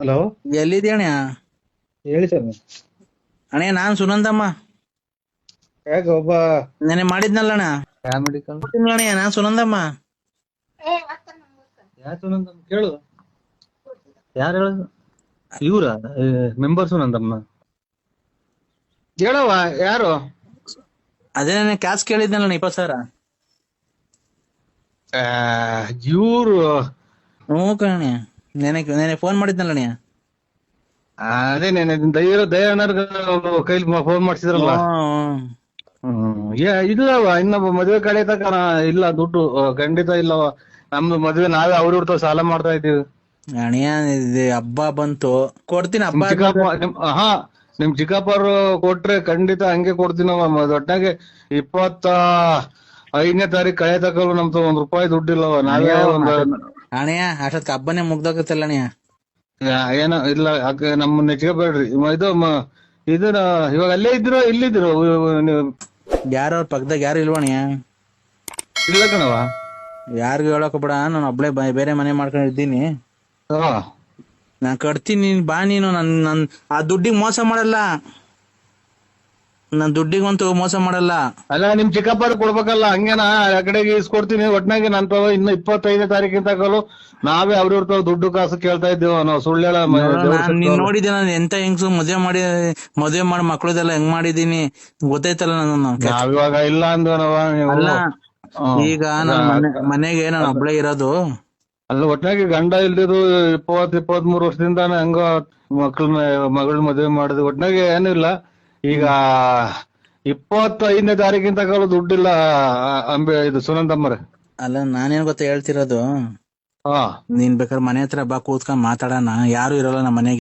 Hello. ಎಲ್ಲಿದ್ದಿ ಅಣ್ಣ? ಹೇಳಿ sir. ಅಣ್ಣ ನಾನ್ ಸುನಂದಮ್ಮ. ಯಾಕೆ ಒಬ್ಬ ನೆನೆ ಮಾಡಿದ್ನಲ್ಲ ಅಣ್ಣ. ಯಾವ ಮೆಡಿಕಲ್? ಅಣ್ಣ ನಾನ್ ಸುನಂದಮ್ಮ. ಯಾಕೆ ನಂತ ಕೇಳು. ಯಾರು ಹೇಳುದು? ಇವ್ರ ಮೆಂಬರ್ಸು ನಂದಮ್ಮ. ಹೇಳವ ಯಾರು? ಅದೇ ನೆನೆ ಕ್ಯಾಶ್ ಕೇಳಿದ್ನಲ್ಲ 20,000. ಇವ್ರು ಹ್ಞೂ ಕಣಣ್ಣ. ನೆನೆ ಫೋನ್ ಮಾಡಿದ್ನಲ್ಲ ಅಣ್ಣ. ಅದೇ ನೆನೆ ದಯಾನರ್ ಕೈಲಿ ಫೋನ್ ಮಾಡ್ಸಿದ್ರಲ್ಲ. ಇಲ್ಲವ ಇನ್ನೊಬ್ಬ ಮದುವೆ ಕಡೆ ತಕ ಇಲ್ಲ ದುಡ್ಡು ಖಂಡಿತ ಇಲ್ಲವ. ನಮ್ದು ಮದ್ವೆ ನಾವೇ ಅವ್ರ ಸಾಲ ಮಾಡ್ತಾ ಇದ್ದೀವಿ. ಅಣ್ಣ ಇದು ಹಬ್ಬ ಬಂತು, ಕೊಡ್ತೀನಿ ನಿಮ್ ಹಬ್ಬ ಚಿಕ್ಕಪ್ಪ ಆದ್ಮೇಲೆ. ನಿಮ್ ಚಿಕ್ಕಪ್ಪರು ಕೊಟ್ರೆ ಖಂಡಿತ ಹಂಗೆ ಕೊಡ್ತೀನವ. ಒಟ್ಟಾಗೆ 25ನೇ ತಾರೀಕು ಕಳೆ ತಕಲು ನಮ್ದು ₹1 ದುಡ್ಡಿಲ್ಲವ. ನಾವೇ ಒಂದು ಅಣ್ಣಯ್ಯ ಅಷ್ಟೊತ್ಕ ಹಬ್ಬನೇ ಮುಗ್ದೋಗತ್ತಲ್ಲ ಅಣ್ಣ. ಏನೋ ಇಲ್ಲ ನಮ್ಮ ನೆಚ್ಕೋಬೇಡ್ರಿ. ಇದನ್ನ ಇವಾಗ ಅಲ್ಲೇ ಇದ್ರು ಇಲ್ಲಿದ್ರು ನೀವು? ಯಾರು ಅವ್ರ ಪಕ್ಕದಾಗ ಯಾರು ಇಲ್ವಣ್ಣ? ಇಲ್ಲ ಕಣವ. ಯಾರಿಗೂ ಹೇಳಕ್ ಬಿಡ, ನಾನು ಒಬ್ಳೆ ಬೇರೆ ಮನೆ ಮಾಡ್ಕೊಂಡಿದ್ದೀನಿ. ಹಾ ನಾನ್ ಕಟ್ತೀನಿ, ನೀನ್ ಬಾ. ನೀನು ನನ್ ಆ ದುಡ್ಡಿಗೆ ಮೋಸ ಮಾಡಲ್ಲ. ನನ್ ದುಡ್ಡಿಗಂತೂ ಮೋಸ ಮಾಡಲ್ಲ. ಅಲ್ಲ ನಿಮ್ ಚಿಕ್ಕಪ್ಪರು ಕೊಡ್ಬೇಕಲ್ಲ. ಹಂಗೇನಾ ಆ ಕಡೆಗೆ ಇಸ್ಕೊಡ್ತೀನಿ. ಒಟ್ನಾಗೆ ನನ್ ಇನ್ನು 25ನೇ ತಾರೀಕಿನ ತಗೊಳು ನಾವೇ ಅವ್ರ ದುಡ್ಡು ಕಾಸು ಕೇಳ್ತಾ ಇದ್ದೇವ. ನಾವು ಸುಳ್ಳೆಳ ನೀನ್ ನೋಡಿದ್ದೆ ನಾನು ಎಂತ ಹೆಂಗ್ಸು ಮದ್ವೆ ಮಾಡಿ ಮಕ್ಳದೆಲ್ಲ ಹೆಂಗ್ ಮಾಡಿದೀನಿ ಗೊತ್ತೈತಲ್ಲ ನಾನು. ನಾವಿವಾಗ ಇಲ್ಲ ಅಂದ್ವನವ ನೀವು. ಅಲ್ಲ ಈಗ ನನ್ ಮನೆಗೆ ನಾನು ಒಬ್ಳೆ ಇರೋದು. ಅಲ್ಲ ಒಟ್ನಾಗಿ ಗಂಡ ಇಲ್ದಿರು 23 ವರ್ಷದಿಂದಾನೆ ಹಂಗ ಮಗಳ ಮದುವೆ ಮಾಡಿದ್ವಿ. ಒಟ್ನಾಗೆ ಏನಿಲ್ಲ. ಈಗ 25ನೇ ತಾರೀಕಿನ ತಗೊಳ್ಳೋ ದುಡ್ಡಿಲ್ಲ ಇದು ಸುನಂದಮ್ಮರ. ಅಲ್ಲ ನಾನೇನ್ ಗೊತ್ತ ಹೇಳ್ತಿರೋದು, ಹಾ ನೀನ್ ಬೇಕಾದ್ರೆ ಮನೆ ಹತ್ರ ಬಾ, ಕೂತ್ಕೊಂಡ್ ಮಾತಾಡೋಣ. ಯಾರು ಇರಲ್ಲ ನಮ್ಮ ಮನೆಗೆ.